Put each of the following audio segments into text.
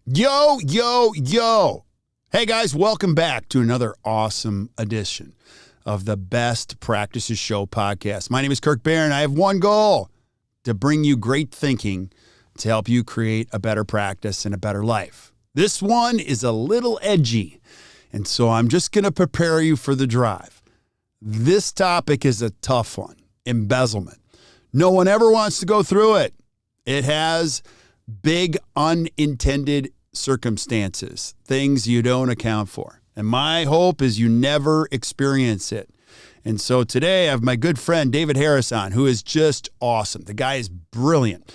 Yo, yo, yo. Hey guys, welcome back to another awesome edition of the Best Practices Show podcast. My name is Kirk Behrendt. I have one goal: to bring you great thinking to help you create a better practice and a better life. This one is a little edgy, and so I'm just going to prepare you for the drive. This topic is a tough one: embezzlement. No one ever wants to go through it. It has big unintended circumstances, things you don't account for. And my hope is you never experience it. And so today I have my good friend David Harris on, who is just awesome. The guy is brilliant.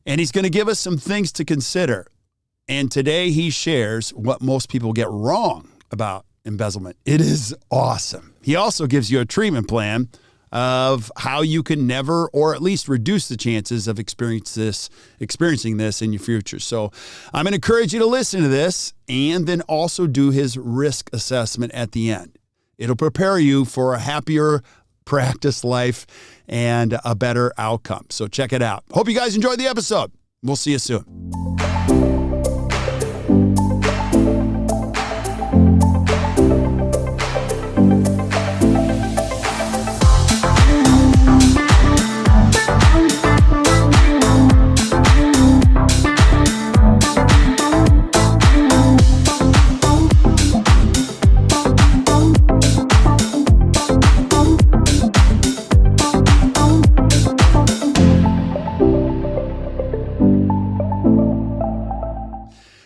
And he's going to give us some things to consider. And today he shares what most people get wrong about embezzlement. It is awesome. He also gives you a treatment plan of how you can never, or at least reduce the chances of experiencing this in your future. So I'm going to encourage you to listen to this and then also do his risk assessment at the end. It'll prepare you for a happier practice life and a better outcome. So check it out. Hope you guys enjoyed the episode. We'll see you soon.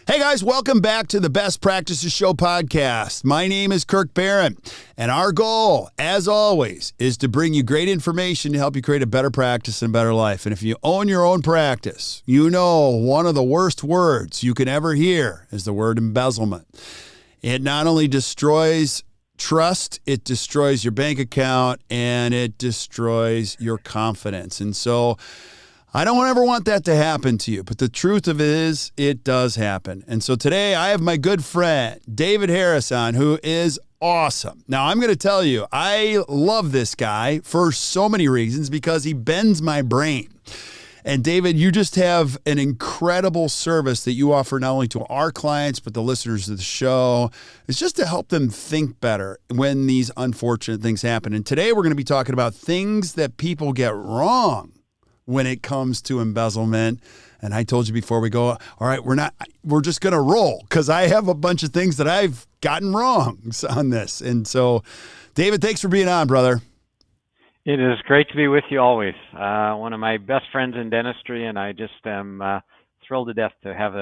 Hey guys, welcome back to the Best Practices Show podcast. My name is Kirk Behrendt, and our goal, as always, is to bring you great information to help you create a better practice and a better life. And if you own your own practice, you know one of the worst words you can ever hear is the word embezzlement. It not only destroys trust, it destroys your bank account, and it destroys your confidence. And so I don't ever want that to happen to you, but the truth of it is it does happen. And so today I have my good friend David Harris on, who is awesome. Now I'm going to tell you, I love this guy for so many reasons because he bends my brain. And David, you just have an incredible service that you offer not only to our clients, but the listeners of the show. It's just to help them think better when these unfortunate things happen. And today we're going to be talking about things that people get wrong when it comes to embezzlement. And I told you before we go, all right, we're just going to roll because I have a bunch of things that I've gotten wrong on this. And so, David, thanks for being on, brother. It is great to be with you always. One of my best friends in dentistry, and I just am thrilled to death to have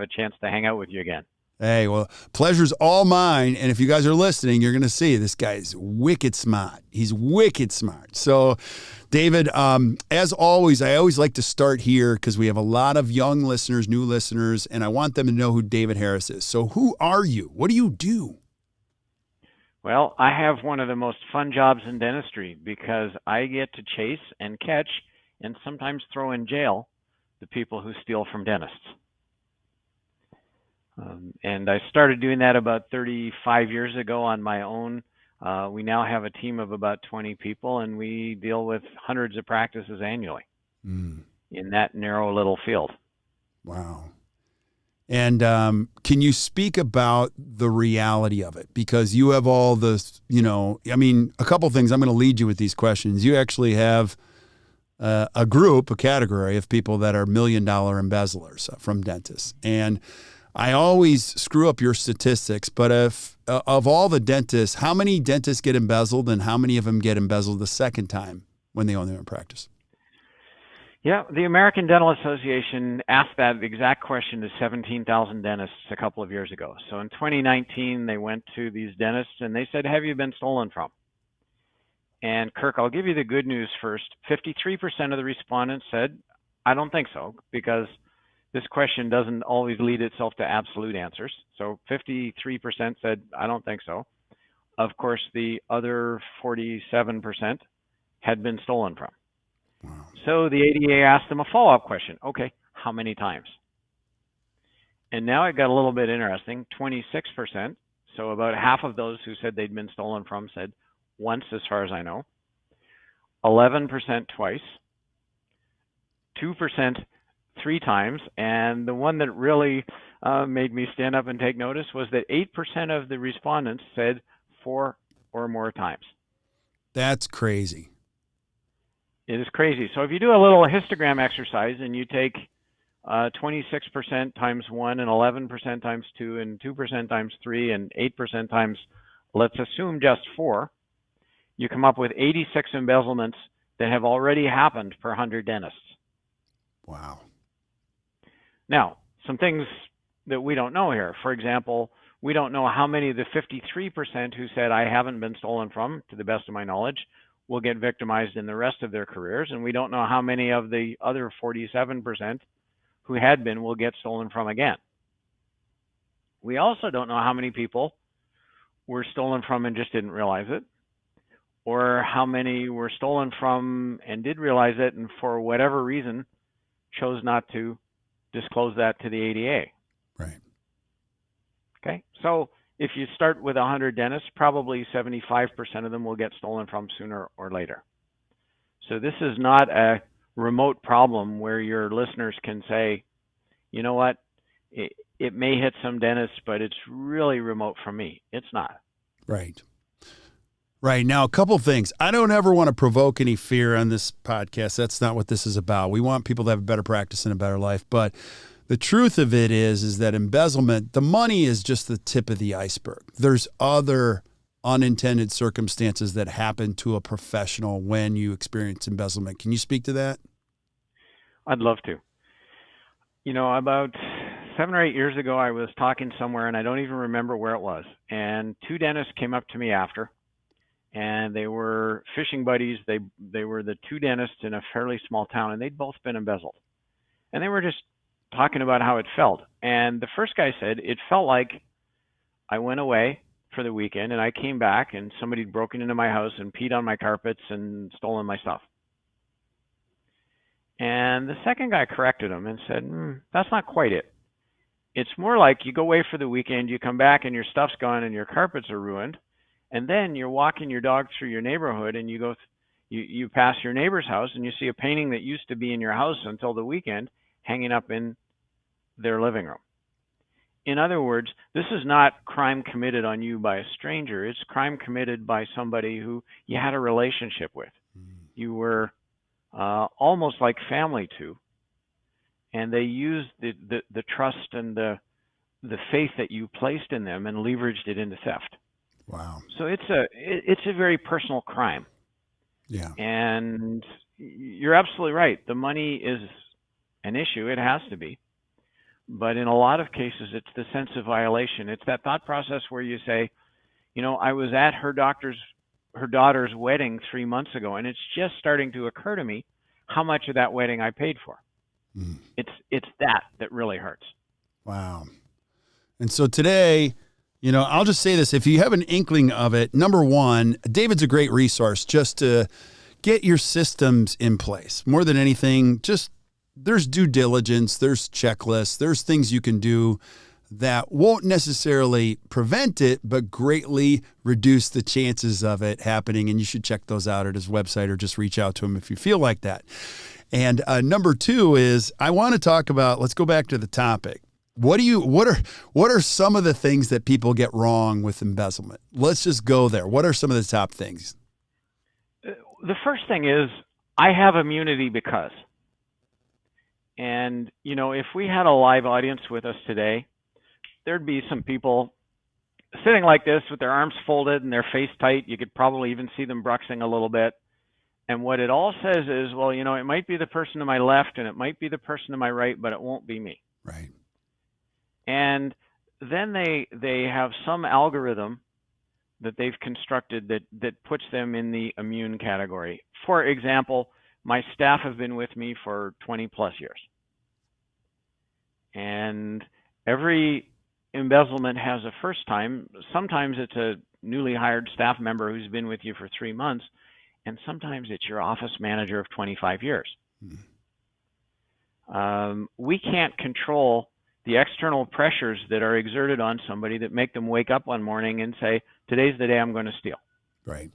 a chance to hang out with you again. Hey, well, pleasure's all mine. And if you guys are listening, you're going to see this guy's wicked smart. He's wicked smart. So, David, as always, I always like to start here because we have a lot of young listeners, new listeners, and I want them to know who David Harris is. So who are you? What do you do? Well, I have one of the most fun jobs in dentistry because I get to chase and catch and sometimes throw in jail the people who steal from dentists. And I started doing that about 35 years ago on my own. We now have a team of about 20 people, and we deal with hundreds of practices annually in that narrow little field. Wow. And can you speak about the reality of it? Because you have all this, a couple things. I'm going to lead you with these questions. You actually have a category of people that are $1 million embezzlers from dentists. And I always screw up your statistics, but if of all the dentists, how many dentists get embezzled and how many of them get embezzled the second time when they own their own practice? Yeah, the American Dental Association asked that exact question to 17,000 dentists a couple of years ago. So in 2019, they went to these dentists and they said, have you been stolen from? And Kirk, I'll give you the good news first. 53% of the respondents said, I don't think so, because this question doesn't always lead itself to absolute answers. So 53% said, I don't think so. Of course, the other 47% had been stolen from. Wow. So the ADA asked them a follow-up question. Okay, how many times? And now it got a little bit interesting. 26%, so about half of those who said they'd been stolen from said once, as far as I know. 11% twice. 2% 3 times, and the one that really made me stand up and take notice was that 8% of the respondents said 4 or more times. That's crazy. It is crazy. So if you do a little histogram exercise and you take 26% times 1 and 11% times 2 and 2% times 3 and 8% times, let's assume just 4, you come up with 86 embezzlements that have already happened per 100 dentists. Wow. Now, some things that we don't know here. For example, we don't know how many of the 53% who said, I haven't been stolen from, to the best of my knowledge, will get victimized in the rest of their careers. And we don't know how many of the other 47% who had been will get stolen from again. We also don't know how many people were stolen from and just didn't realize it, or how many were stolen from and did realize it and for whatever reason chose not to disclose that to the ADA. Right. Okay, so if you start with 100 dentists, probably 75% of them will get stolen from sooner or later. So this is not a remote problem where your listeners can say, you know what, it may hit some dentists, but it's really remote from me. It's not. Right. Right. Now, a couple things. I don't ever want to provoke any fear on this podcast. That's not what this is about. We want people to have a better practice and a better life. But the truth of it is that embezzlement, the money is just the tip of the iceberg. There's other unintended circumstances that happen to a professional when you experience embezzlement. Can you speak to that? I'd love to. You know, about 7 or 8 years ago, I was talking somewhere, and I don't even remember where it was. And 2 dentists came up to me after, and they were fishing buddies. They were the 2 dentists in a fairly small town, and they'd both been embezzled. And they were just talking about how it felt. And the first guy said, it felt like I went away for the weekend, and I came back, and somebody had broken into my house and peed on my carpets and stolen my stuff. And the second guy corrected him and said, that's not quite it. It's more like you go away for the weekend, you come back and your stuff's gone and your carpets are ruined, and then you're walking your dog through your neighborhood and you pass your neighbor's house and you see a painting that used to be in your house until the weekend hanging up in their living room. In other words, this is not crime committed on you by a stranger. It's crime committed by somebody who you had a relationship with. You were almost like family to, and they used the trust and the faith that you placed in them and leveraged it into theft. Wow. So it's a very personal crime. Yeah. And you're absolutely right. The money is an issue. It has to be. But in a lot of cases, it's the sense of violation. It's that thought process where you say, you know, I was at her daughter's wedding 3 months ago, and it's just starting to occur to me how much of that wedding I paid for. It's that really hurts. Wow. And so today, you know, I'll just say this. If you have an inkling of it, number one, David's a great resource just to get your systems in place. More than anything, just there's due diligence, there's checklists, there's things you can do that won't necessarily prevent it, but greatly reduce the chances of it happening. And you should check those out at his website or just reach out to him if you feel like that. And number two is I want to talk about, let's go back to the topic. What are some of the things that people get wrong with embezzlement? Let's just go there. What are some of the top things? The first thing is I have immunity because. And, you know, if we had a live audience with us today, there'd be some people sitting like this with their arms folded and their face tight. You could probably even see them bruxing a little bit. And what it all says is, well, you know, it might be the person to my left and it might be the person to my right, but it won't be me. Right. And then they have some algorithm that they've constructed that puts them in the immune category. For example, my staff have been with me for 20 plus years. And every embezzlement has a first time. Sometimes it's a newly hired staff member who's been with you for 3 months, and sometimes it's your office manager of 25 years. We can't control the external pressures that are exerted on somebody that make them wake up one morning and say, today's the day I'm going to steal. Right.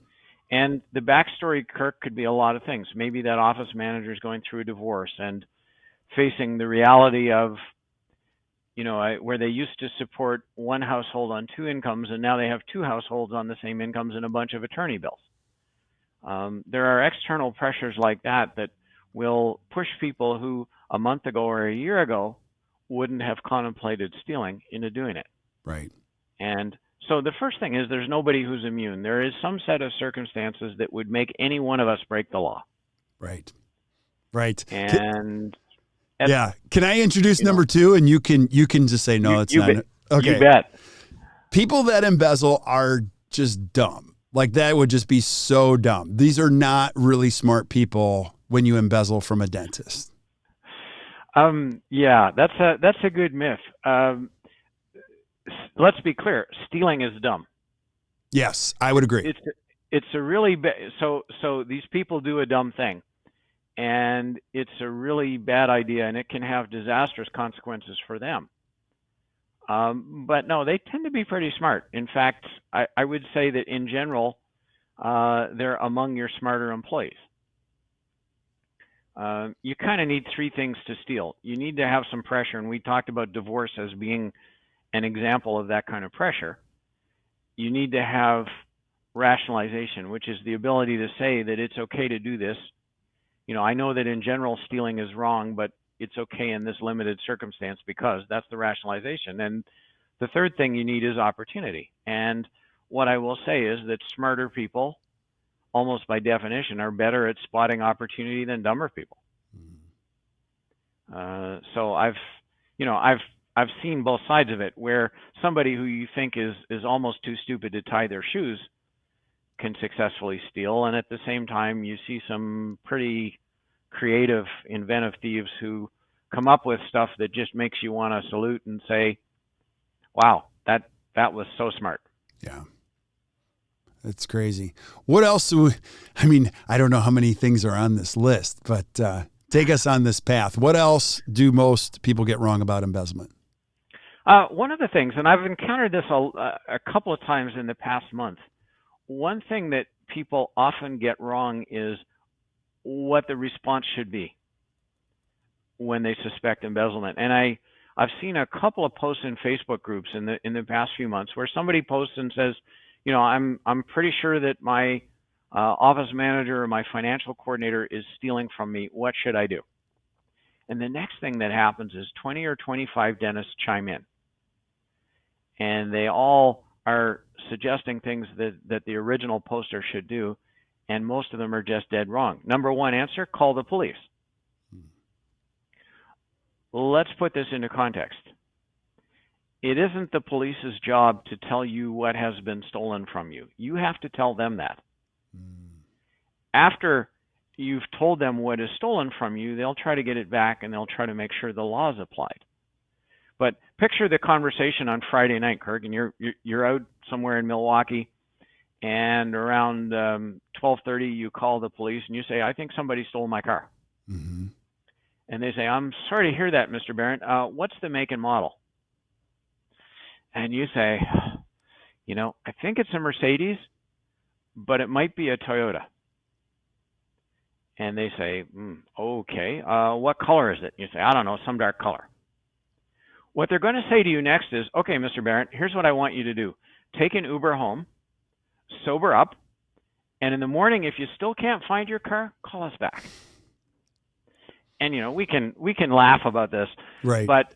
And the backstory, Kirk, could be a lot of things. Maybe that office manager is going through a divorce and facing the reality of, where they used to support one household on two incomes, and now they have two households on the same incomes and a bunch of attorney bills. There are external pressures like that that will push people who a month ago or a year ago wouldn't have contemplated stealing into doing it. Right. And so the first thing is there's nobody who's immune. There is some set of circumstances that would make any one of us break the law. Right. Right. And yeah. Can I introduce number two? And you can just say, no, it's not. Okay. You bet. People that embezzle are just dumb. Like that would just be so dumb. These are not really smart people when you embezzle from a dentist. Yeah, that's a good myth. Let's be clear. Stealing is dumb. Yes, I would agree. It's a really so these people do a dumb thing. And it's a really bad idea, and it can have disastrous consequences for them. But no, they tend to be pretty smart. In fact, I would say that in general, they're among your smarter employees. You kind of need three things to steal. You need to have some pressure, and we talked about divorce as being an example of that kind of pressure. You need to have rationalization, which is the ability to say that it's okay to do this. I know that in general stealing is wrong, but it's okay in this limited circumstance because that's the rationalization. And the third thing you need is opportunity. And what I will say is that smarter people, almost by definition, are better at spotting opportunity than dumber people. So I've seen both sides of it, where somebody who you think is almost too stupid to tie their shoes can successfully steal, and at the same time you see some pretty creative, inventive thieves who come up with stuff that just makes you want to salute and say, wow, that was so smart. Yeah. That's crazy. What else? I don't know how many things are on this list, but take us on this path. What else do most people get wrong about embezzlement? One of the things, and I've encountered this a couple of times in the past month, one thing that people often get wrong is what the response should be when they suspect embezzlement. And I've seen a couple of posts in Facebook groups in the past few months where somebody posts and says, I'm pretty sure that my office manager or my financial coordinator is stealing from me. What should I do? And the next thing that happens is 20 or 25 dentists chime in, and they all are suggesting things that the original poster should do, and most of them are just dead wrong. Number one answer, call the police. Let's put this into context. It isn't the police's job to tell you what has been stolen from you. You have to tell them that. After you've told them what is stolen from you, they'll try to get it back, and they'll try to make sure the law is applied. But picture the conversation on Friday night, Kirk, and you're out somewhere in Milwaukee, and around 12:30 you call the police and you say, I think somebody stole my car. Mm-hmm. And they say, I'm sorry to hear that, Mr. Behrendt. What's the make and model? And you say, I think it's a Mercedes, but it might be a Toyota. And they say, okay, what color is it? You say, I don't know, some dark color. What they're going to say to you next is, okay, Mr. Behrendt, here's what I want you to do. Take an Uber home, sober up, and in the morning, if you still can't find your car, call us back. And, we can laugh about this. Right. But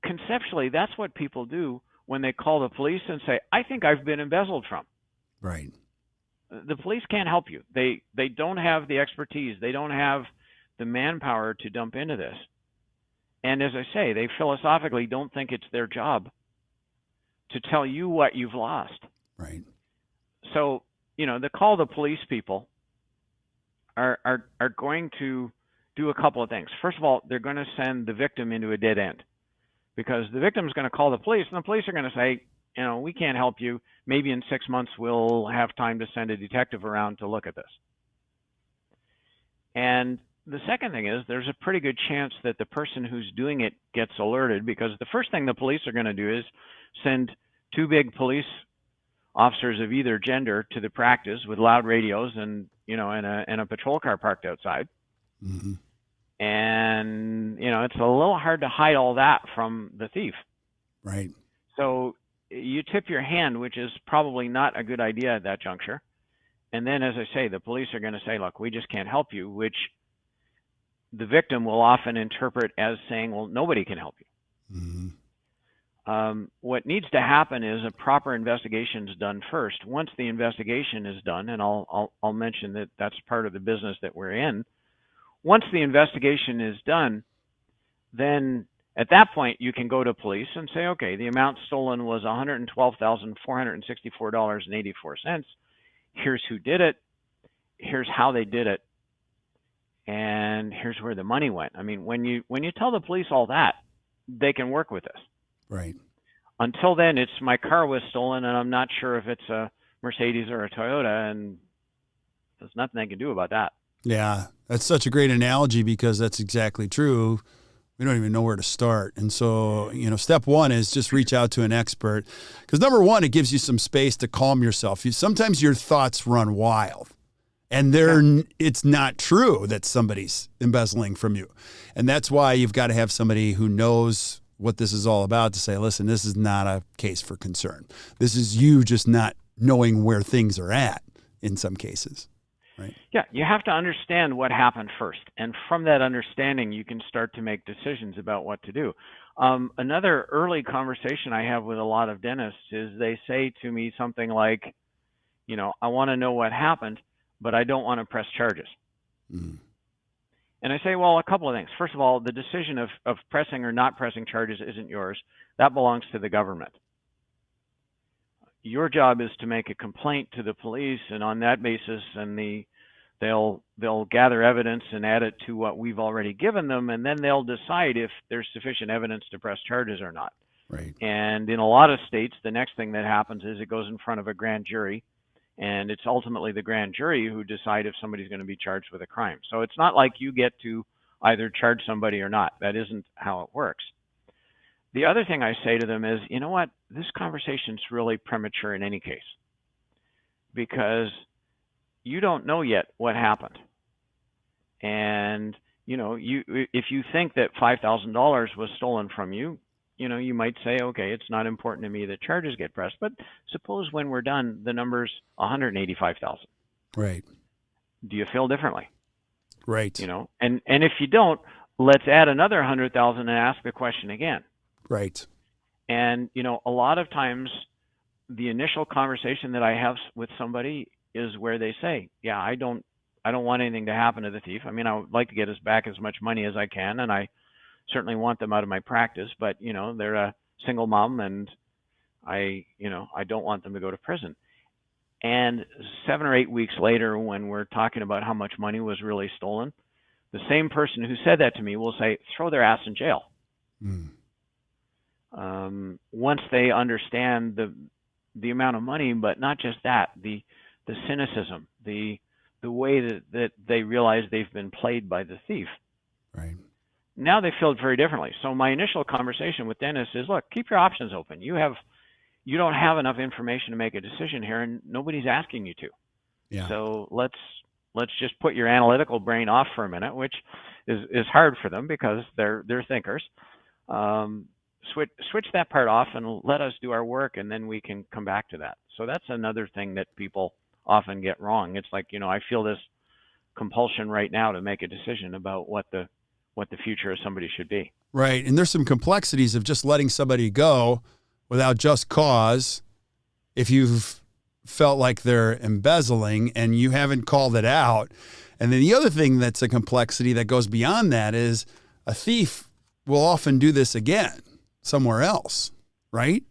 conceptually, that's what people do when they call the police and say, I think I've been embezzled from. Right. The police can't help you. They don't have the expertise. They don't have the manpower to dump into this. And as I say, they philosophically don't think it's their job to tell you what you've lost. Right. So, the call the police people are going to do a couple of things. First of all, they're going to send the victim into a dead end, because the victim's going to call the police, and the police are going to say, we can't help you. Maybe in 6 months we'll have time to send a detective around to look at this. And the second thing is there's a pretty good chance that the person who's doing it gets alerted, because the first thing the police are going to do is send two big police officers of either gender to the practice with loud radios and a patrol car parked outside. Mm-hmm. And it's a little hard to hide all that from the thief. Right. So you tip your hand, which is probably not a good idea at that juncture. And then, as I say, the police are going to say, look, we just can't help you, which the victim will often interpret as saying, well, nobody can help you. Mm-hmm. What needs to happen is a proper investigation is done first. Once the investigation is done, and I'll mention that that's part of the business that we're in. Once the investigation is done, then at that point you can go to police and say, okay, the amount stolen was $112,464.84. Here's who did it. Here's how they did it. And here's where the money went. I mean, when you tell the police all that, they can work with us. Right. Until then, it's my car was stolen, and I'm not sure if it's a Mercedes or a Toyota, and there's nothing they can do about that. Yeah, that's such a great analogy because that's exactly true. We don't even know where to start. And so, step one is just reach out to an expert because number one, it gives you some space to calm yourself. Sometimes your thoughts run wild and it's not true that somebody's embezzling from you. And that's why you've got to have somebody who knows what this is all about to say, listen, this is not a case for concern. This is you just not knowing where things are at in some cases. Right. Yeah, you have to understand what happened first. And from that understanding, you can start to make decisions about what to do. Another early conversation I have with a lot of dentists is they say to me something like, I want to know what happened, but I don't want to press charges. Mm. And I say, well, a couple of things. First of all, the decision of pressing or not pressing charges isn't yours. That belongs to the government. Your job is to make a complaint to the police, and on that basis, and they'll gather evidence and add it to what we've already given them, and then they'll decide if there's sufficient evidence to press charges or not. Right. And in a lot of states, the next thing that happens is it goes in front of a grand jury, and it's ultimately the grand jury who decide if somebody's going to be charged with a crime. So it's not like you get to either charge somebody or not. That isn't how it works. The other thing I say to them is, you know what, this conversation's really premature in any case because you don't know yet what happened. And, if you think that $5,000 was stolen from you, you might say, okay, it's not important to me that charges get pressed, but suppose when we're done, the number's $185,000. Right. Do you feel differently? Right. And if you don't, let's add another $100,000 and ask the question again. Right. And, a lot of times the initial conversation that I have with somebody is where they say, yeah, I don't want anything to happen to the thief. I mean, I would like to get us back as much money as I can, and I certainly want them out of my practice, but, they're a single mom and I don't want them to go to prison. And 7 or 8 weeks later, when we're talking about how much money was really stolen, the same person who said that to me will say, throw their ass in jail. Mm. Once they understand the amount of money, but not just that, the cynicism, the way that they realize they've been played by the thief. Right. Now they feel it very differently. So my initial conversation with dentists is, look, keep your options open. You don't have enough information to make a decision here, and nobody's asking you to. Yeah. So let's just put your analytical brain off for a minute, which is hard for them because they're thinkers. Switch that part off and let us do our work, and then we can come back to that. So that's another thing that people often get wrong. It's like, I feel this compulsion right now to make a decision about what the future of somebody should be. Right. And there's some complexities of just letting somebody go without just cause if you've felt like they're embezzling and you haven't called it out. And then the other thing that's a complexity that goes beyond that is a thief will often do this again somewhere else, right?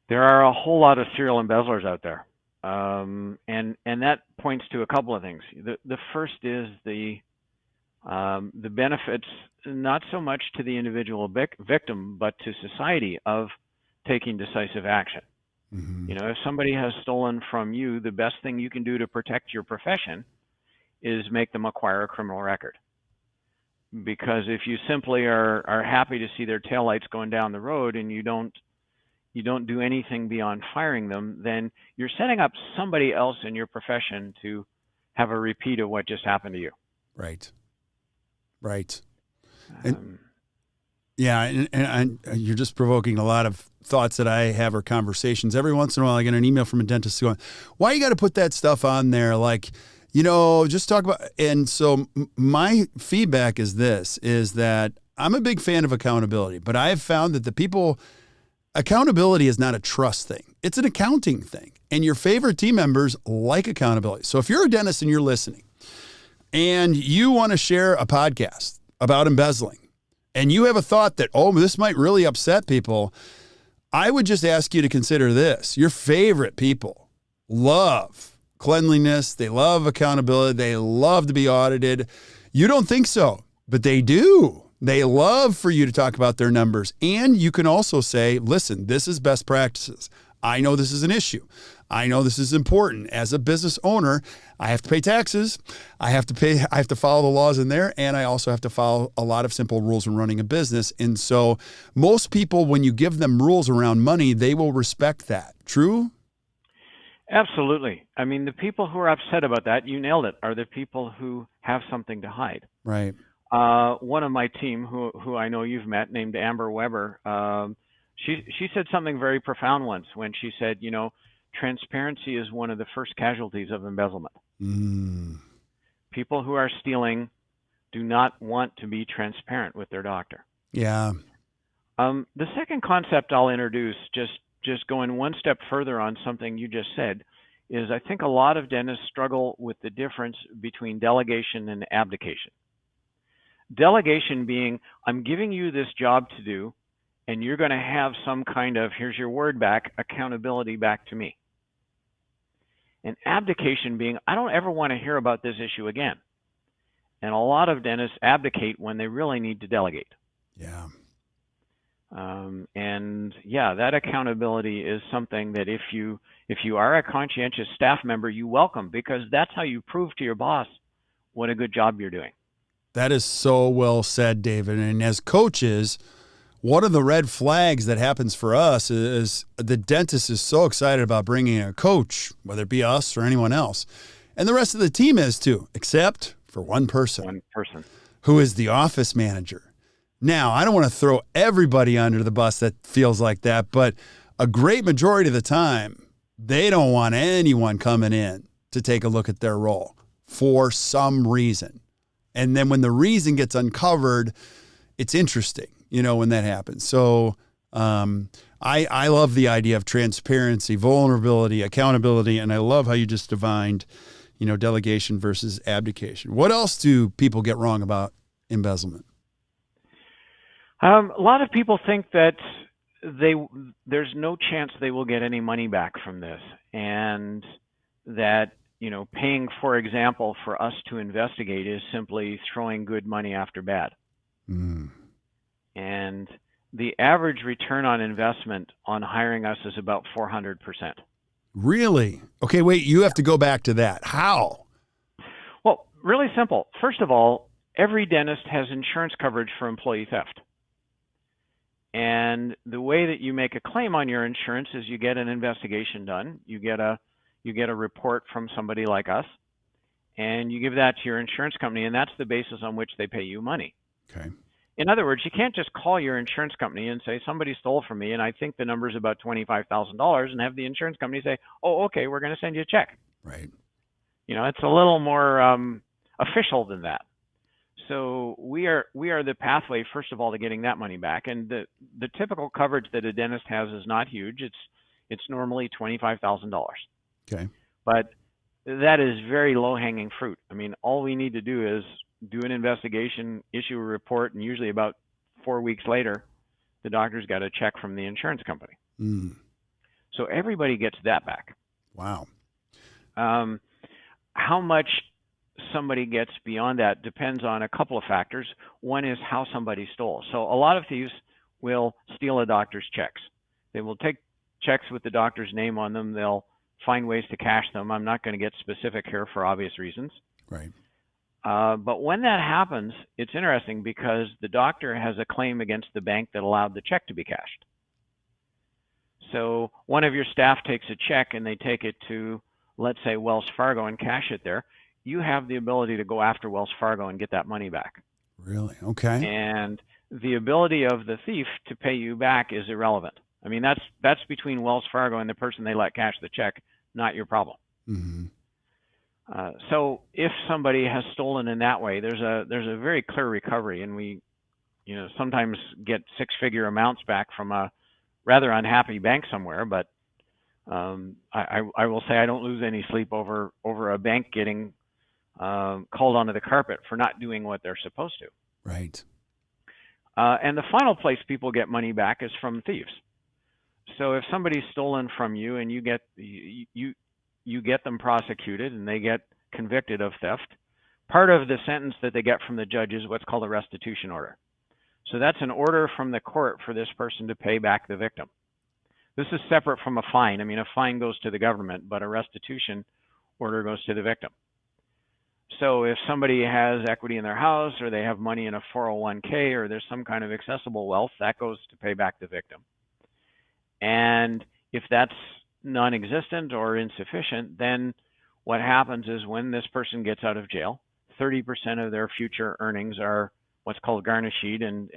There are a whole lot of serial embezzlers out there. And that points to a couple of things. The first is the benefits, not so much to the individual victim, but to society of taking decisive action. Mm-hmm. If somebody has stolen from you, the best thing you can do to protect your profession is make them acquire a criminal record. Because if you simply are happy to see their taillights going down the road and you don't do anything beyond firing them, then you're setting up somebody else in your profession to have a repeat of what just happened to you. Right. Right. And, yeah, and you're just provoking a lot of thoughts that I have or conversations. Every once in a while, I get an email from a dentist going, why you got to put that stuff on there? Like, just talk about. And so my feedback is this, is that I'm a big fan of accountability, but I have found that accountability is not a trust thing. It's an accounting thing. And your favorite team members like accountability. So if you're a dentist and you're listening and you want to share a podcast about embezzling, and you have a thought that, this might really upset people, I would just ask you to consider this. Your favorite people love cleanliness. They love accountability. They love to be audited. You don't think so, but they do. They love for you to talk about their numbers. And you can also say, listen, this is best practices. I know this is an issue. I know this is important. As a business owner, I have to pay taxes. I have to follow the laws in there. And I also have to follow a lot of simple rules in running a business. And so most people, when you give them rules around money, they will respect that. True? Absolutely. I mean, the people who are upset about that, you nailed it, are the people who have something to hide. Right. One of my team, who I know you've met, named Amber Weber, she said something very profound once when she said, transparency is one of the first casualties of embezzlement. People who are stealing do not want to be transparent with their doctor. Yeah. The second concept I'll introduce, just going one step further on something you just said, is I think a lot of dentists struggle with the difference between delegation and abdication. Delegation being, I'm giving you this job to do, and you're going to have some kind of, here's your word back, accountability back to me. And abdication being, I don't ever want to hear about this issue again. And a lot of dentists abdicate when they really need to delegate. Yeah. That accountability is something that if you are a conscientious staff member, you welcome, because that's how you prove to your boss what a good job you're doing. That is so well said, David. And as coaches, one of the red flags that happens for us is the dentist is so excited about bringing a coach, whether it be us or anyone else. And the rest of the team is too, except for one person. Who is the office manager. Now, I don't want to throw everybody under the bus that feels like that, but a great majority of the time, they don't want anyone coming in to take a look at their role for some reason. And then when the reason gets uncovered, it's interesting, when that happens. So I love the idea of transparency, vulnerability, accountability, and I love how you just defined, delegation versus abdication. What else do people get wrong about embezzlement? A lot of people think that there's no chance they will get any money back from this, and that paying, for example, for us to investigate is simply throwing good money after bad. And the average return on investment on hiring us is about 400%. Really? Okay, wait, you have to go back to that. How? Well, really simple. First of all, every dentist has insurance coverage for employee theft. And the way that you make a claim on your insurance is you get an investigation done, you get a report from somebody like us, and you give that to your insurance company, and that's the basis on which they pay you money. Okay. In other words, you can't just call your insurance company and say, somebody stole from me, and I think the number's about $25,000, and have the insurance company say, oh, okay, we're going to send you a check. Right. It's a little more official than that. So we are the pathway, first of all, to getting that money back. And the typical coverage that a dentist has is not huge. It's normally $25,000. Okay. But that is very low-hanging fruit. I mean, all we need to do is do an investigation, issue a report, and usually about 4 weeks later, the doctor's got a check from the insurance company. So everybody gets that back. Wow. How much somebody gets beyond that depends on a couple of factors. One is how somebody stole. So a lot of thieves will steal a doctor's checks. They will take checks with the doctor's name on them. They'll find ways to cash them. I'm not going to get specific here for obvious reasons. Right. But when that happens, it's interesting because the doctor has a claim against the bank that allowed the check to be cashed. So one of your staff takes a check and they take it to, let's say, Wells Fargo and cash it there. You have the ability to go after Wells Fargo and get that money back. Really? Okay. And the ability of the thief to pay you back is irrelevant. I mean, that's between Wells Fargo and the person they let cash the check, not your problem. Mm-hmm. So if somebody has stolen in that way, there's a very clear recovery, and we, sometimes get six-figure amounts back from a rather unhappy bank somewhere. But I will say I don't lose any sleep over a bank getting called onto the carpet for not doing what they're supposed to. Right. And the final place people get money back is from thieves. So if somebody's stolen from you and you get them prosecuted and they get convicted of theft, part of the sentence that they get from the judge is what's called a restitution order. So that's an order from the court for this person to pay back the victim. This is separate from a fine. I mean, a fine goes to the government, but a restitution order goes to the victim. So if somebody has equity in their house, or they have money in a 401k, or there's some kind of accessible wealth, that goes to pay back the victim. And if that's non-existent or insufficient, then what happens is when this person gets out of jail, 30% of their future earnings are what's called garnished and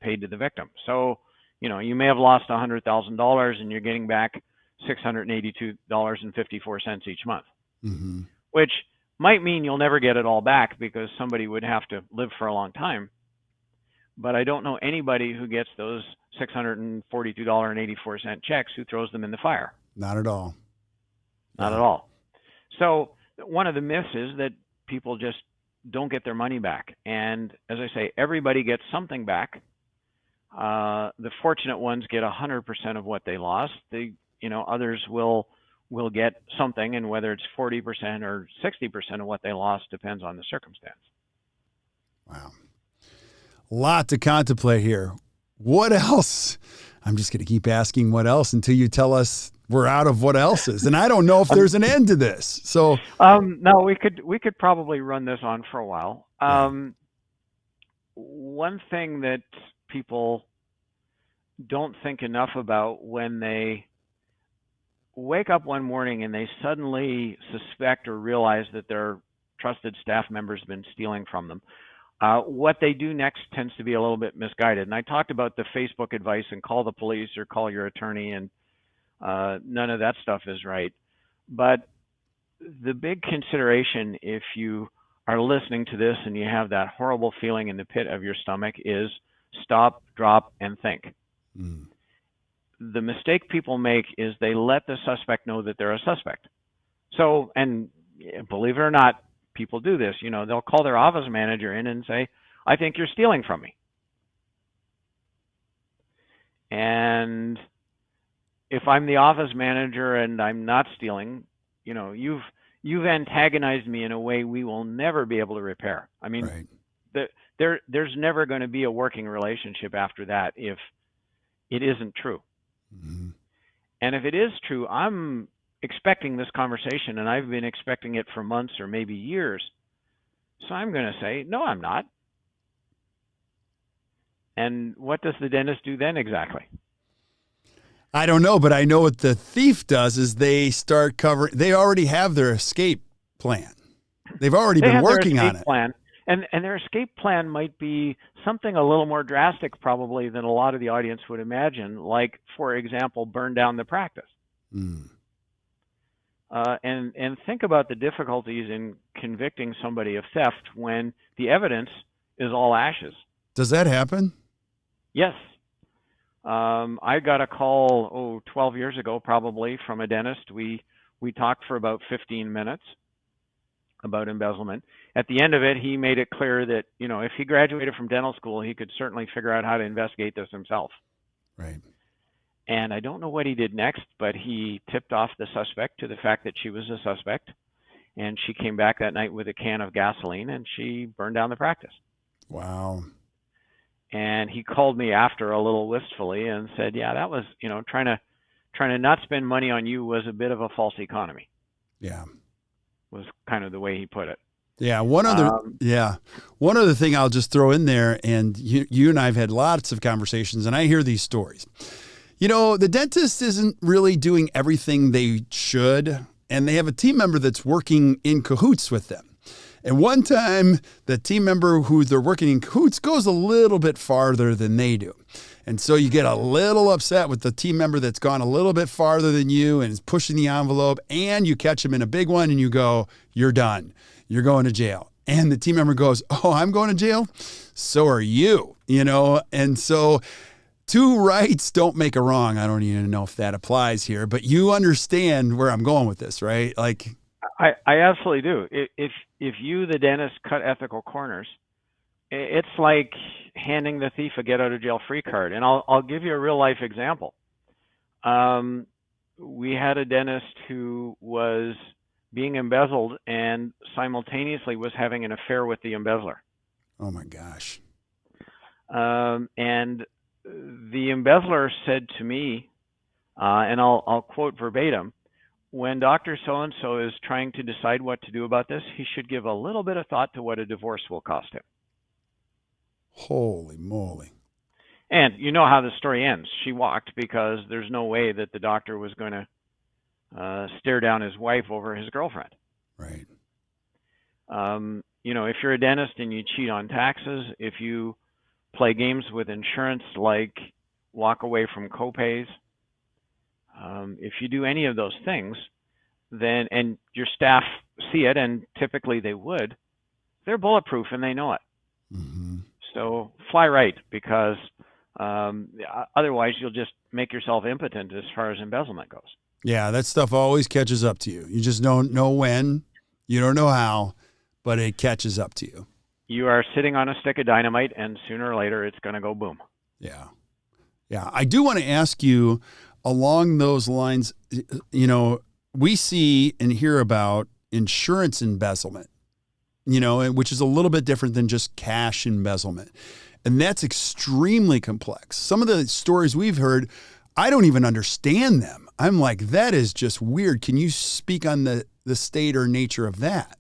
paid to the victim. So, you may have lost $100,000 and you're getting back $682.54 each month, Mm-hmm. which might mean you'll never get it all back because somebody would have to live for a long time. But I don't know anybody who gets those $642.84 checks who throws them in the fire. Not at all. Not at all. So one of the myths is that people just don't get their money back. And as I say, everybody gets something back. The fortunate ones get 100% of what they lost. Others will get something, and whether it's 40% or 60% of what they lost depends on the circumstance. Wow. A lot to contemplate here. What else? I'm just going to keep asking what else until you tell us we're out of what else is. And I don't know if there's an end to this. So no, we could probably run this on for a while. One thing that people don't think enough about when they wake up one morning and they suddenly suspect or realize that their trusted staff member's been stealing from them, what they do next tends to be a little bit misguided. And I talked about the Facebook advice and call the police or call your attorney, and none of that stuff is right. But the big consideration, if you are listening to this and you have that horrible feeling in the pit of your stomach, is stop, drop, and think. Mm. The mistake people make is they let the suspect know that they're a suspect. So, and believe it or not, people do this. They'll call their office manager in and say, I think you're stealing from me. And if I'm the office manager and I'm not stealing, you've antagonized me in a way we will never be able to repair. I mean, right. There's never going to be a working relationship after that if it isn't true. Mm-hmm. And if it is true, I'm expecting this conversation, and I've been expecting it for months or maybe years. So I'm going to say, no, I'm not. And what does the dentist do then exactly? I don't know, but I know what the thief does is they start covering. They already have their escape plan. They've already been working on it. Plan. And their escape plan might be something a little more drastic probably than a lot of the audience would imagine, like, for example, burn down the practice. Mm. And think about the difficulties in convicting somebody of theft when the evidence is all ashes. Does that happen? Yes. I got a call, 12 years ago probably, from a dentist. We talked for about 15 minutes about embezzlement. At the end of it, he made it clear that, if he graduated from dental school, he could certainly figure out how to investigate this himself. Right. And I don't know what he did next, but he tipped off the suspect to the fact that she was a suspect. And she came back that night with a can of gasoline, and she burned down the practice. Wow. And he called me after a little wistfully and said, yeah, that was, trying to not spend money on you was a bit of a false economy. Yeah. Was kind of the way he put it. Yeah. One other thing I'll just throw in there, and you and I have had lots of conversations, and I hear these stories. The dentist isn't really doing everything they should, and they have a team member that's working in cahoots with them. And one time, the team member who they're working in cahoots goes a little bit farther than they do. And so you get a little upset with the team member that's gone a little bit farther than you and is pushing the envelope, and you catch him in a big one and you go, you're done. You're going to jail. And the team member goes, oh, I'm going to jail? So are you, And so two rights don't make a wrong. I don't even know if that applies here, but you understand where I'm going with this, right? Like, I absolutely do. If you, the dentist, cut ethical corners, it's like handing the thief a get out of jail free card. And I'll give you a real life example. We had a dentist who was being embezzled and simultaneously was having an affair with the embezzler. Oh my gosh. And the embezzler said to me, and I'll quote verbatim, when Dr. So-and-so is trying to decide what to do about this, he should give a little bit of thought to what a divorce will cost him. Holy moly. And you know how the story ends. She walked because there's no way that the doctor was going to stare down his wife over his girlfriend. Right. If you're a dentist and you cheat on taxes, if you play games with insurance like walk away from copays, if you do any of those things, then, and your staff see it, and typically they would, they're bulletproof and they know it. Mm-hmm. So fly right, because otherwise you'll just make yourself impotent as far as embezzlement goes. Yeah, that stuff always catches up to you. You just don't know when, you don't know how, but it catches up to you. You are sitting on a stick of dynamite, and sooner or later it's going to go boom. Yeah. Yeah. I do want to ask you along those lines, we see and hear about insurance embezzlement, which is a little bit different than just cash embezzlement. And that's extremely complex. Some of the stories we've heard, I don't even understand them. I'm like, that is just weird. Can you speak on the state or nature of that?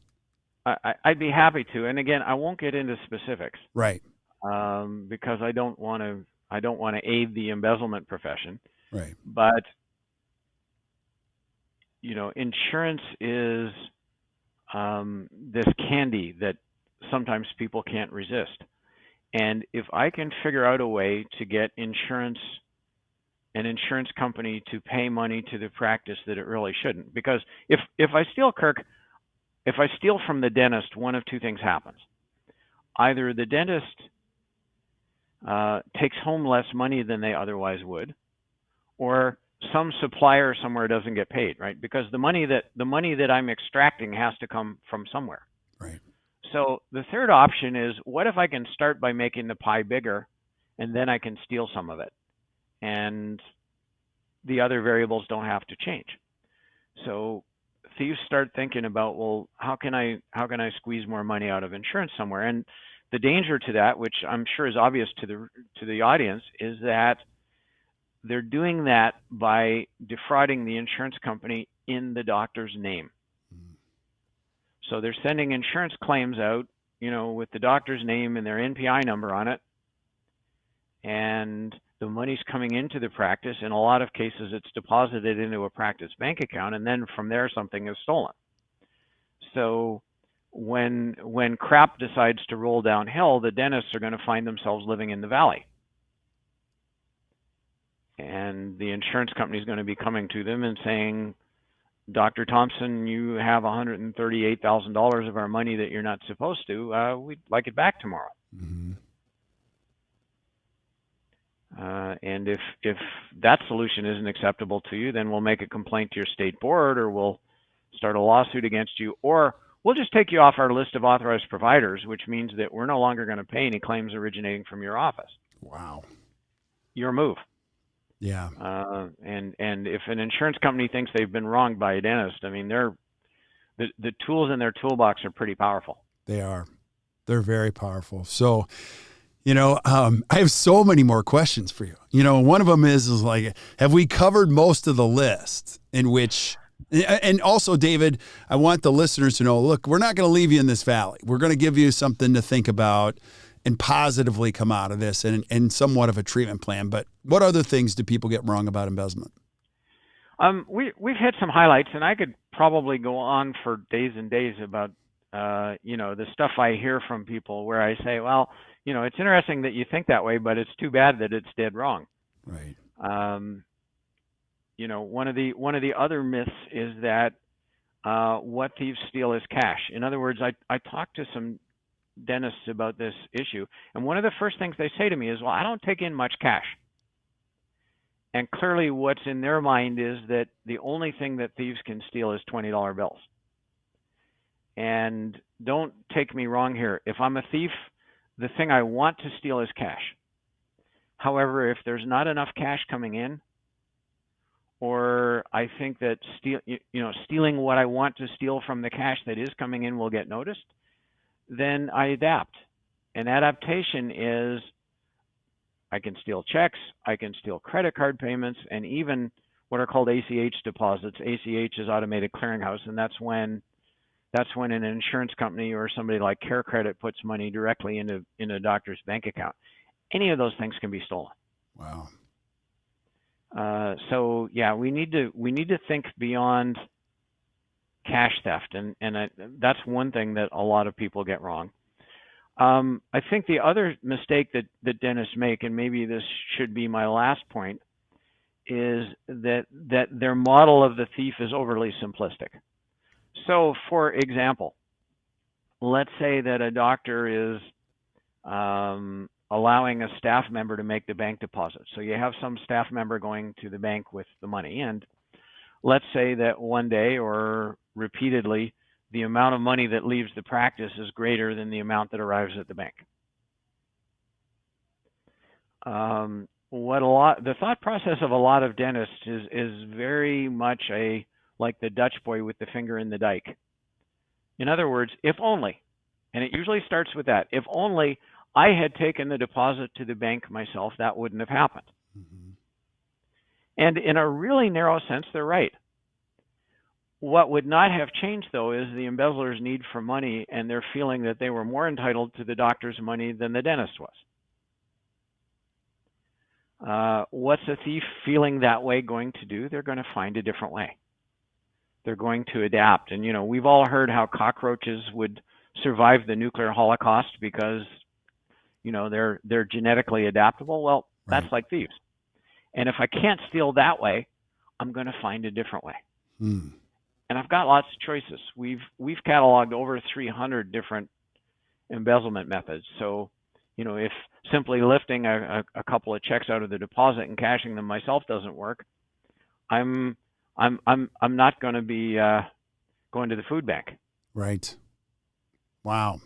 I'd be happy to. And again, I won't get into specifics. Right. Because I don't want to aid the embezzlement profession. Right. But, insurance is this candy that sometimes people can't resist. And if I can figure out a way to get an insurance company to pay money to the practice that it really shouldn't, because if I steal, Kirk, if I steal from the dentist, one of two things happens. Either the dentist takes home less money than they otherwise would, or some supplier somewhere doesn't get paid, right? Because the money that I'm extracting has to come from somewhere. Right. So the third option is, what if I can start by making the pie bigger, and then I can steal some of it, and the other variables don't have to change. So thieves start thinking about, well, how can I squeeze more money out of insurance somewhere? And the danger to that, which I'm sure is obvious to the audience, is that they're doing that by defrauding the insurance company in the doctor's name. So they're sending insurance claims out, with the doctor's name and their NPI number on it, and the money's coming into the practice. In a lot of cases, it's deposited into a practice bank account, and then from there, something is stolen. So when crap decides to roll downhill, the dentists are going to find themselves living in the valley. And the insurance company is going to be coming to them and saying, Dr. Thompson, you have $138,000 of our money that you're not supposed to. We'd like it back tomorrow. Mm-hmm. And if that solution isn't acceptable to you, then we'll make a complaint to your state board, or we'll start a lawsuit against you, or we'll just take you off our list of authorized providers, which means that we're no longer going to pay any claims originating from your office. Wow. Your move. Yeah. And if an insurance company thinks they've been wronged by a dentist, I mean, the tools in their toolbox are pretty powerful. They are. They're very powerful. So, I have so many more questions for you. One of them is like, have we covered most of the list in which, and also, David, I want the listeners to know, look, we're not going to leave you in this valley. We're going to give you something to think about and positively come out of this and somewhat of a treatment plan. But what other things do people get wrong about embezzlement? We've hit some highlights, and I could probably go on for days and days about the stuff I hear from people where I say, well, it's interesting that you think that way, but it's too bad that it's dead wrong. Right. One of the other myths is that what thieves steal is cash. In other words, I talked to some dentists about this issue, and one of the first things they say to me is, well, I don't take in much cash. And clearly what's in their mind is that the only thing that thieves can steal is $20 bills. And don't take me wrong here. If I'm a thief, the thing I want to steal is cash. However, if there's not enough cash coming in, or I think that stealing what I want to steal from the cash that is coming in will get noticed, then I adapt. And adaptation is, I can steal checks, I can steal credit card payments, and even what are called ACH deposits. ACH is automated clearinghouse, and that's when an insurance company or somebody like Care Credit puts money directly into a doctor's bank account. Any of those things can be stolen. Wow. So yeah, we need to think beyond cash theft, and that's one thing that a lot of people get wrong. I think the other mistake that dentists make, and maybe this should be my last point, is that their model of the thief is overly simplistic. So, for example, let's say that a doctor is allowing a staff member to make the bank deposit. So you have some staff member going to the bank with the money, and let's say that one day or repeatedly, the amount of money that leaves the practice is greater than the amount that arrives at the bank. The thought process of a lot of dentists is very much like the Dutch boy with the finger in the dike. In other words, if only, and it usually starts with that, if only I had taken the deposit to the bank myself, that wouldn't have happened. Mm-hmm. And in a really narrow sense, they're right. What would not have changed, though, is the embezzler's need for money and their feeling that they were more entitled to the doctor's money than the dentist was. What's a thief feeling that way going to do? They're going to find a different way. They're going to adapt. And, we've all heard how cockroaches would survive the nuclear holocaust because, they're genetically adaptable. Well, right. That's like thieves. And if I can't steal that way, I'm going to find a different way. Hmm. And I've got lots of choices. We've cataloged over 300 different embezzlement methods. So, if simply lifting a couple of checks out of the deposit and cashing them myself doesn't work, I'm not going to be going to the food bank. Right. Wow.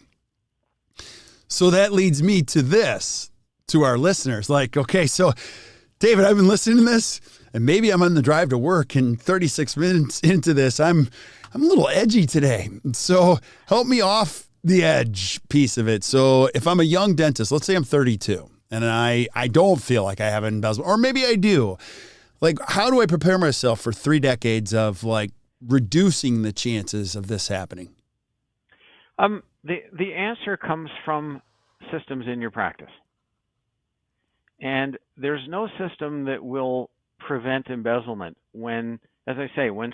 So that leads me to our listeners. Like, okay, so David, I've been listening to this, and maybe I'm on the drive to work, and 36 minutes into this, I'm a little edgy today. So help me off the edge piece of it. So if I'm a young dentist, let's say I'm 32, and I don't feel like I have an embezzlement, or maybe I do. Like, how do I prepare myself for 3 decades of reducing the chances of this happening? The answer comes from systems in your practice. And there's no system that will prevent embezzlement. When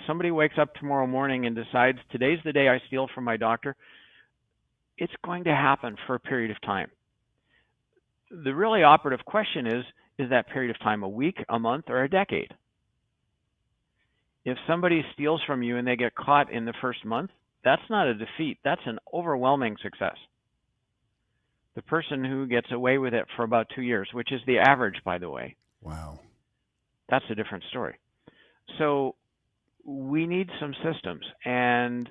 somebody wakes up tomorrow morning and decides today's the day I steal from my doctor, it's going to happen for a period of time. The really operative question is that period of time a week, a month, or a decade? If somebody steals from you and they get caught in the first month, that's not a defeat. That's an overwhelming success. The person who gets away with it for about 2 years, which is the average, by the way. Wow. That's a different story. So we need some systems. And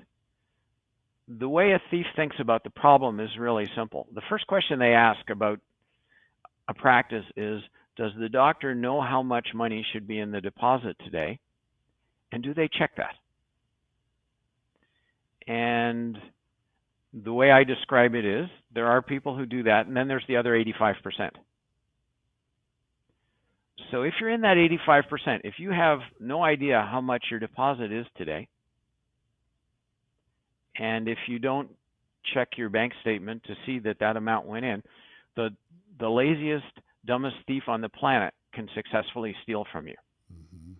the way a thief thinks about the problem is really simple. The first question they ask about a practice is, does the doctor know how much money should be in the deposit today? And do they check that? And the way I describe it is, there are people who do that, and then there's the other 85%. So if you're in that 85%, if you have no idea how much your deposit is today, and if you don't check your bank statement to see that amount went in, the laziest, dumbest thief on the planet can successfully steal from you. Mm-hmm.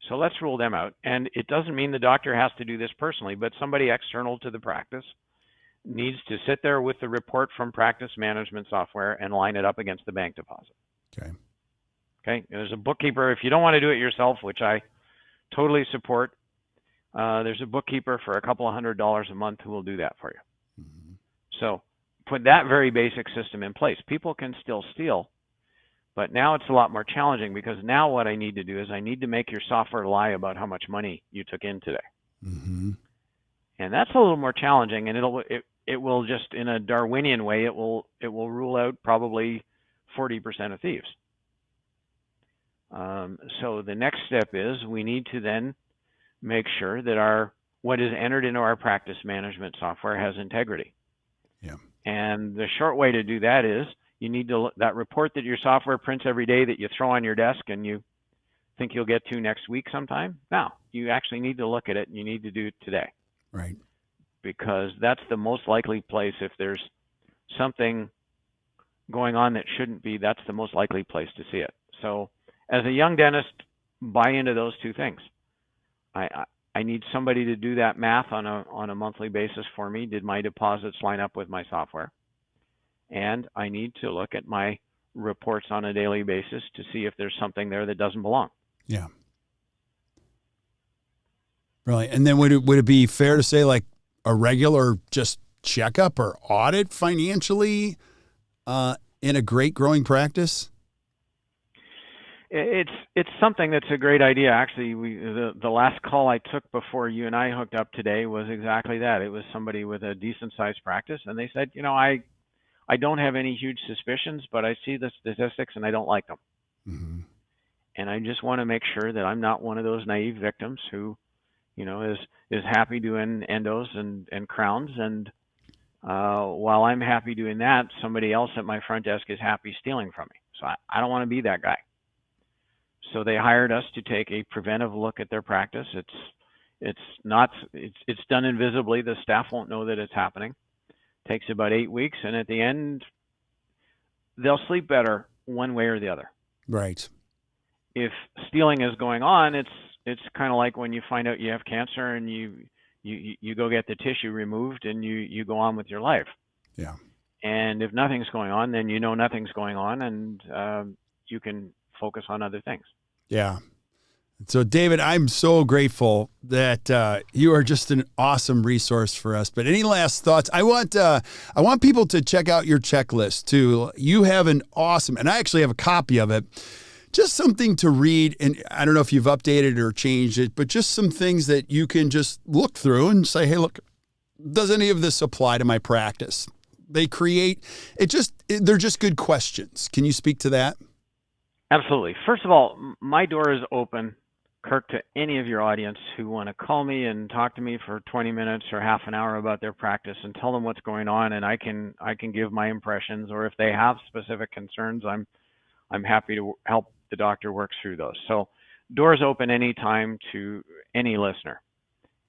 So let's rule them out. And it doesn't mean the doctor has to do this personally, but somebody external to the practice needs to sit there with the report from practice management software and line it up against the bank deposit. Okay. Okay. There's a bookkeeper. If you don't want to do it yourself, which I totally support, there's a bookkeeper for a couple of $100 a month who will do that for you. Mm-hmm. So put that very basic system in place. People can still steal, but now it's a lot more challenging, because now what I need to do is I need to make your software lie about how much money you took in today. Mm-hmm. And that's a little more challenging, and it will just, in a Darwinian way, it will rule out probably 40% of thieves. So the next step is we need to then make sure that what is entered into our practice management software has integrity. Yeah. And the short way to do that is you need to that report that your software prints every day that you throw on your desk and you think you'll get to next week sometime. Now, you actually need to look at it, and you need to do it today. Right. Because that's the most likely place. If there's something going on that shouldn't be, that's the most likely place to see it. So as a young dentist, buy into those two things. I need somebody to do that math on a monthly basis for me. Did my deposits line up with my software? And I need to look at my reports on a daily basis to see if there's something there that doesn't belong. Yeah. Really. And then would it be fair to say, like, a regular just checkup or audit financially in a great growing practice? It's something that's a great idea. Actually, the last call I took before you and I hooked up today was exactly that. It was somebody with a decent sized practice, and they said, I don't have any huge suspicions, but I see the statistics and I don't like them. Mm-hmm. And I just want to make sure that I'm not one of those naive victims who, is happy doing endos and crowns, and while I'm happy doing that, somebody else at my front desk is happy stealing from me. So I don't want to be that guy. So they hired us to take a preventive look at their practice. It's done invisibly. The staff won't know that it's happening. It takes about 8 weeks, and at the end, they'll sleep better one way or the other. Right. If stealing is going on, it's kind of like when you find out you have cancer and you go get the tissue removed and you go on with your life. Yeah. And if nothing's going on, then nothing's going on, and you can focus on other things. Yeah. So, David, I'm so grateful that you are just an awesome resource for us. But any last thoughts? I want people to check out your checklist too. You have an awesome, and I actually have a copy of it. Just something to read, and I don't know if you've updated it or changed it, but just some things that you can just look through and say, hey, look, does any of this apply to my practice? They're just good questions. Can you speak to that? Absolutely. First of all, my door is open, Kirk, to any of your audience who want to call me and talk to me for 20 minutes or half an hour about their practice and tell them what's going on, and I can give my impressions, or if they have specific concerns, I'm happy to help the doctor work through those. So doors open anytime to any listener.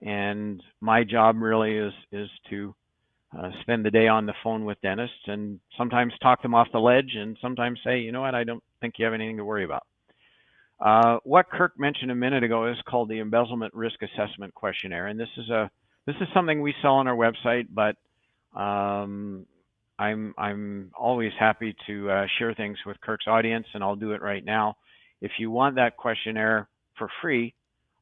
And my job really is to spend the day on the phone with dentists and sometimes talk them off the ledge and sometimes say, you know what, I don't think you have anything to worry about. What Kirk mentioned a minute ago is called the Embezzlement Risk Assessment Questionnaire. And this is something we sell on our website, but I'm always happy to share things with Kirk's audience, and I'll do it right now. If you want that questionnaire for free,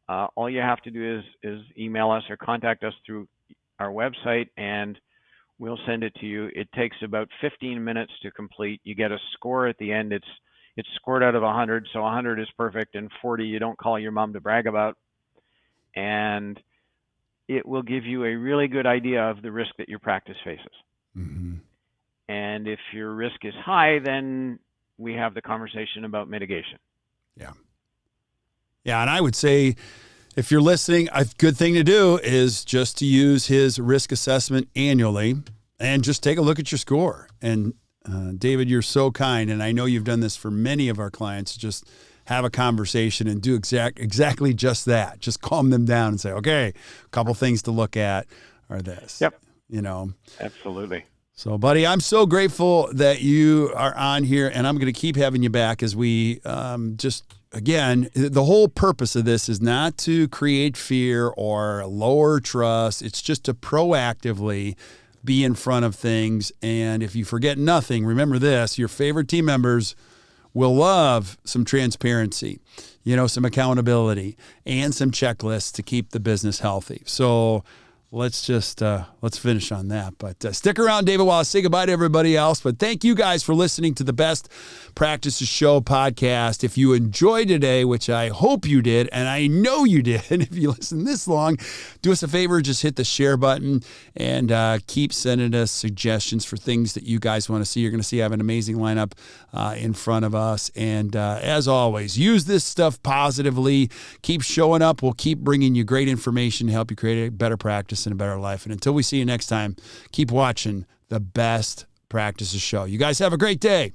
all you have to do is email us or contact us through our website, and we'll send it to you. It takes about 15 minutes to complete. You get a score at the end. It's scored out of 100, so 100 is perfect, and 40 you don't call your mom to brag about. And it will give you a really good idea of the risk that your practice faces. Mm-hmm. And if your risk is high, then we have the conversation about mitigation. Yeah. Yeah, and I would say if you're listening, a good thing to do is just to use his risk assessment annually and just take a look at your score. And David, you're so kind, and I know you've done this for many of our clients. Just have a conversation and do exactly just that. Just calm them down and say, okay, a couple things to look at are this. Yep. Absolutely. So, buddy, I'm so grateful that you are on here, and I'm going to keep having you back as we again, the whole purpose of this is not to create fear or lower trust. It's just to proactively be in front of things. And if you forget nothing, remember this, your favorite team members will love some transparency, some accountability, and some checklists to keep the business healthy. So let's finish on that. But stick around, David, while I say goodbye to everybody else. But thank you guys for listening to the Best Practices Show podcast. If you enjoyed today, which I hope you did, and I know you did, if you listened this long, do us a favor, just hit the share button and keep sending us suggestions for things that you guys want to see. You're going to see I have an amazing lineup in front of us. And as always, use this stuff positively. Keep showing up. We'll keep bringing you great information to help you create a better practice and a better life. And until we see you next time, keep watching the Best Practices Show. You guys have a great day.